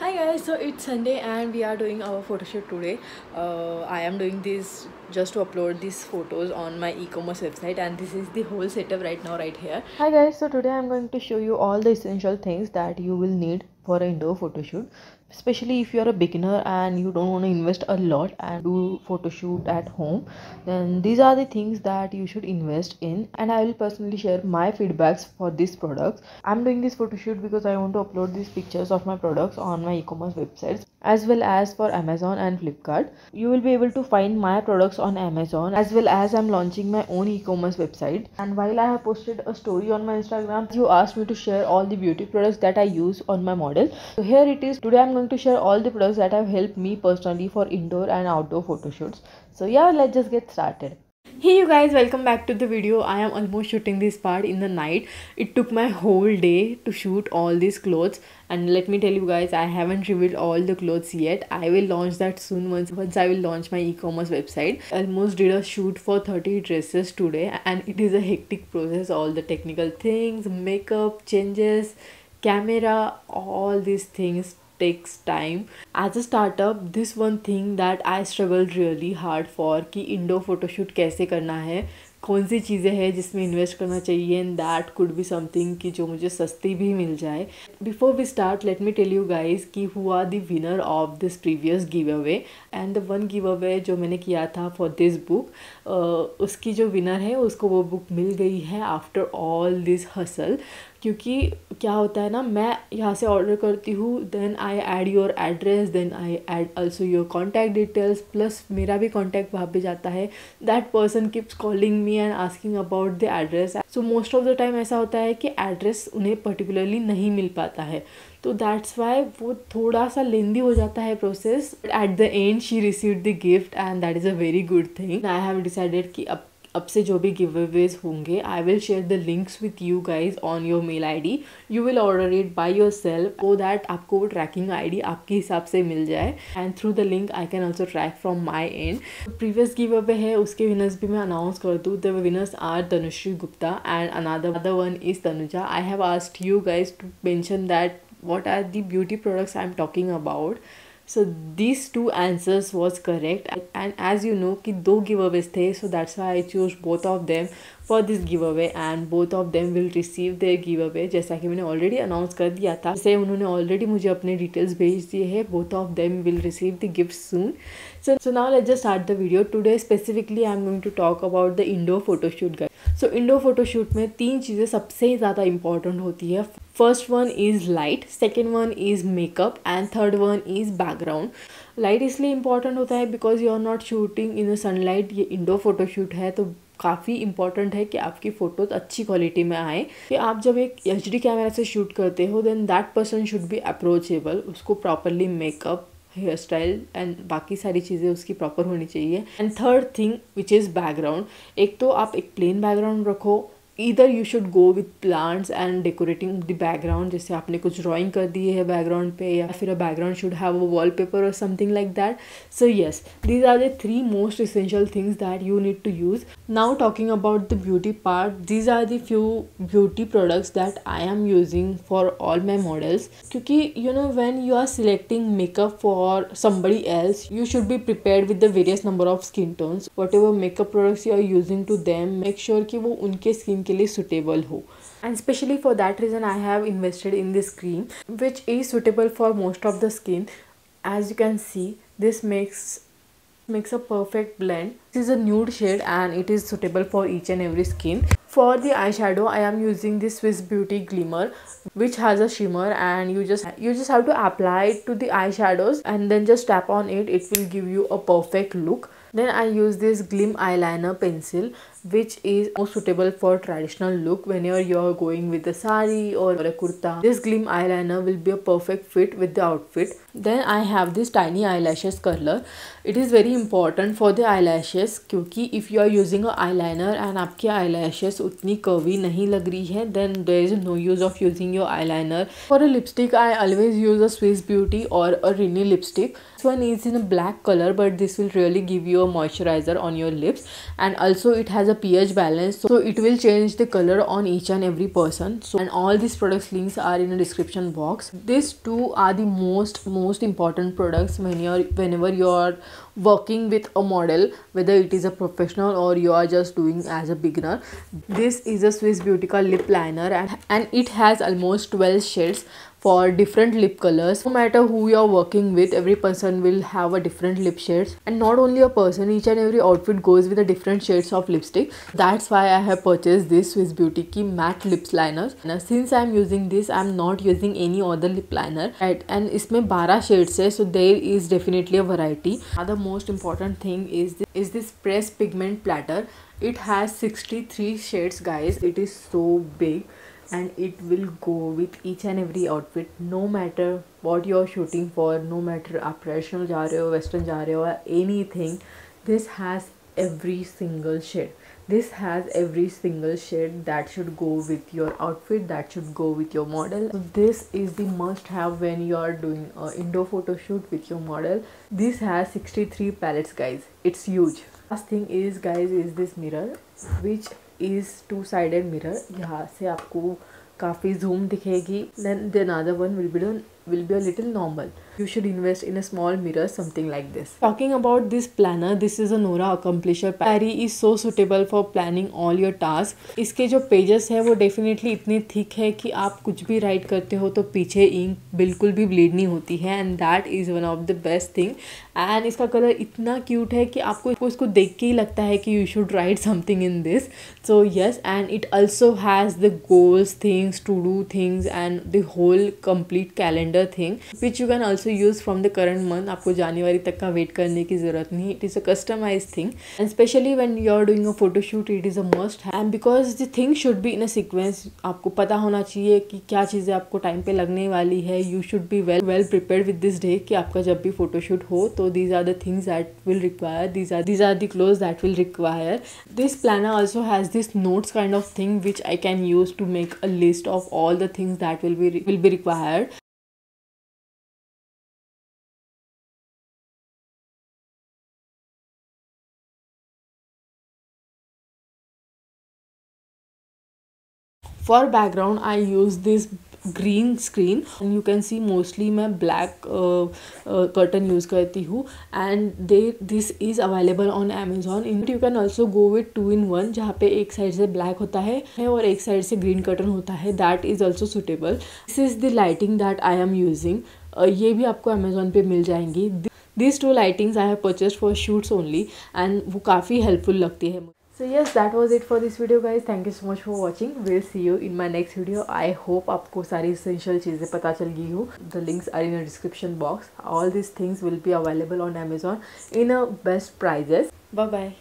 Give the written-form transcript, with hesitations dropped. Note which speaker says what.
Speaker 1: Hi guys, so it's Sunday and we are doing our photo shoot today. I am doing this just to upload these photos on my e-commerce website, and this is the whole setup right now right here. Hi guys, so today I'm going to show you all the essential things that you will need for an indoor photo shoot, especially if you're a beginner and you don't want to invest a lot and do photo shoot at home. Then these are the things that you should invest in, and I will personally share my feedbacks for these products. I'm doing this photo shoot because I want to upload these pictures of my products on my e-commerce websites as well as for Amazon and Flipkart. You will be able to find my products on Amazon as well as I'm launching my own e-commerce website. And while I have posted a story on my Instagram, you asked me to share all the beauty products that I use on my model. So here it is. Today I'm going to share all the products that have helped me personally for indoor and outdoor photo shoots. So yeah, let's just get started. Hey you guys, welcome back to the video. I am almost shooting this part in the night. It took my whole day to shoot all these clothes, and let me tell you guys, I haven't revealed all the clothes yet. I will launch that soon once I will launch my e-commerce website. Almost did a shoot for 30 dresses today, and it is a hectic process. All the technical things, makeup changes, camera, all these things takes time. As a startup, this one thing that I struggled really hard for कि indoor photoshoot कैसे करना है, कौन सी चीज़ें हैं जिसमें invest करना चाहिए, and that could be something कि जो मुझे सस्ती भी मिल जाए. Before we start, let me tell you guys कि who are the winner of this previous giveaway. And the one giveaway जो मैंने किया था फॉर दिस बुक, उसकी जो विनर है उसको वो बुक मिल गई है आफ्टर ऑल दिस हसल. क्योंकि क्या होता है ना, मैं यहाँ से ऑर्डर करती हूँ, then I add your address, then I add also your contact details, plus मेरा भी कॉन्टैक्ट वहाँ पे जाता है. That person keeps calling me and asking about the address. So most of the time ऐसा होता है कि एड्रेस उन्हें पर्टिकुलरली नहीं मिल पाता है, तो दैट्स वाई वो थोड़ा सा लेंदी हो जाता है process. At the end she received the gift and that is a very good thing. I have decided कि अब से जो भी गिव अवेज होंगे, I will share the links with you guys on your mail ID. You will order it by yourself so that आपको वो tracking ID आपके हिसाब से मिल जाए, and through the link I can also track from my and. Previous giveaway है, उसके winners भी मैं अनाउंस कर दूँ. The winners are Tanushree Gupta and another one is Tanuja. I have asked you guys to mention that what are the beauty products I'm talking about. So these two answers was correct, and as you know कि दो giveaways थे, so that's why I chose both of them for this giveaway, and both of them will receive their giveaway. जैसा कि मैंने already announce कर दिया था, जैसे उन्होंने already मुझे अपने details भेज दिए हैं. Both of them will receive the gifts soon. So now let's just start the video. Today specifically I'm going to talk about the indoor photo shoot guys. So indoor photo shoot में तीन चीज़ें सबसे ज़्यादा important होती है. First one is light, second one is makeup, and third one is background. Light इसलिए important होता है because you are not shooting in a sunlight. ये इंडोर फोटोशूट है तो काफ़ी इंपॉर्टेंट है कि आपकी फ़ोटोज अच्छी क्वालिटी में आए. कि आप जब एक HD कैमरा से शूट करते हो, then that person should be approachable. उसको properly makeup, hair style and बाकी सारी चीज़ें उसकी प्रॉपर होनी चाहिए. And third thing which is background. एक तो आप एक प्लेन बैकग्राउंड रखो, either you should go with plants and decorating the background, जैसे आपने कुछ drawing कर दिए है background पे, या फिर a background should have a wallpaper or something like that. So yes, these are the three most essential things that you need to use. Now talking about the beauty part, these are the few beauty products that I am using for all my models. क्योंकि you know when you are selecting makeup for somebody else, you should be prepared with the various number of skin tones. Whatever makeup products you are using to them, make sure कि वो उनके skin के लिए suitable हो. And especially for that reason I have invested in this cream which is suitable for most of the skin. As you can see, this makes a perfect blend. This is a nude shade and it is suitable for each and every skin. For the eyeshadow I am using this Swiss Beauty Glimmer which has a shimmer, and you just have to apply it to the eyeshadows and then just tap on it. It will give you a perfect look. Then I use this Glim eyeliner pencil which is more suitable for traditional look whenever you are going with a sari or a kurta. This Glim eyeliner will be a perfect fit with the outfit. Then I have this tiny eyelashes curler. It is very important for the eyelashes क्योंकि if you are using a eyeliner and आपके eyelashes उतनी curvy नहीं लग रही है, then there is no use of using your eyeliner. For a lipstick I always use a Swiss Beauty or a Rini lipstick. This one is in a black color, but this will really give you a moisturizer on your lips, and also it has a a pH balance, so it will change the color on each and every person. So, and all these products links are in the description box. These two are the most important products whenever you're working with a model, whether it is a professional or you are just doing as a beginner. This is a Swiss Beautica lip liner, and it has almost 12 shades for different lip colors. No matter who you're working with, every person will have a different lip shades, and not only a person, each and every outfit goes with a different shades of lipstick. That's why I have purchased this Swiss Beauty की matte lips liners. Now since I'm using this, I'm not using any other lip liner, right? And इसमें 12 shades है, so there is definitely a variety. The most important thing is this press pigment platter. It has 63 shades, guys. It is so big and it will go with each and every outfit, no matter what you're shooting for, no matter आप traditional जा रहे हो, western जा रहे हो, anything. This has every single shade. This has every single shade that should go with your outfit, that should go with your model. So this is the must have when you are doing a indoor photo shoot with your model. This has 63 palettes, guys. It's huge. Last thing is, guys, is this mirror, which is two-sided mirror. यहाँ से आपको काफ़ी zoom दिखेगी. Then the another one will be a little normal. You should invest in a small mirror, something like this. Talking about this planner, this is a Nora Accomplisher. Diary is so suitable for planning all your tasks. इसके जो pages है वो definitely इतनी thick है कि आप कुछ भी write करते हो तो पीछे ink बिल्कुल भी bleed नहीं होती है, and that is one of the best thing. And इसका कलर इतना cute है कि आपको इसको देख के ही लगता है कि you should write something in this. So yes, and it also has the goals things, to do things, and the whole complete calendar thing, which you can also use from the current month. आपको जनवरी तक का wait करने की ज़रूरत नहीं. It is a customized thing, and especially when you are doing a photo shoot, it is a must have. And because the thing should be in a sequence, आपको पता होना चाहिए कि क्या चीज़ें आपको टाइम पे लगने वाली है. You should be well prepared with this day कि आपका जब भी फोटो शूट हो तो these are the things that will require. These are the clothes that will require. This planner also has this notes kind of thing which I can use to make a list of all the things that will be required. For background I use this green screen, and you can see mostly मैं black curtain use करती हूँ, and this is available on Amazon. In it you can also go with 2-in-1, जहाँ पे एक side से black होता है और एक साइड से green curtain होता है. That is also suitable. This is the lighting that I am using. ये भी आपको Amazon पे मिल जाएंगी. These two lightings I have purchased for shoots only, and वो काफ़ी helpful लगती है. So yes, that was it for this video, guys. Thank you so much for watching. We'll see you in my next video. I hope आपको सारी essential चीज़ें पता चल गई हो. The links are in the description box. All these things will be available on Amazon in a best prices. Bye bye.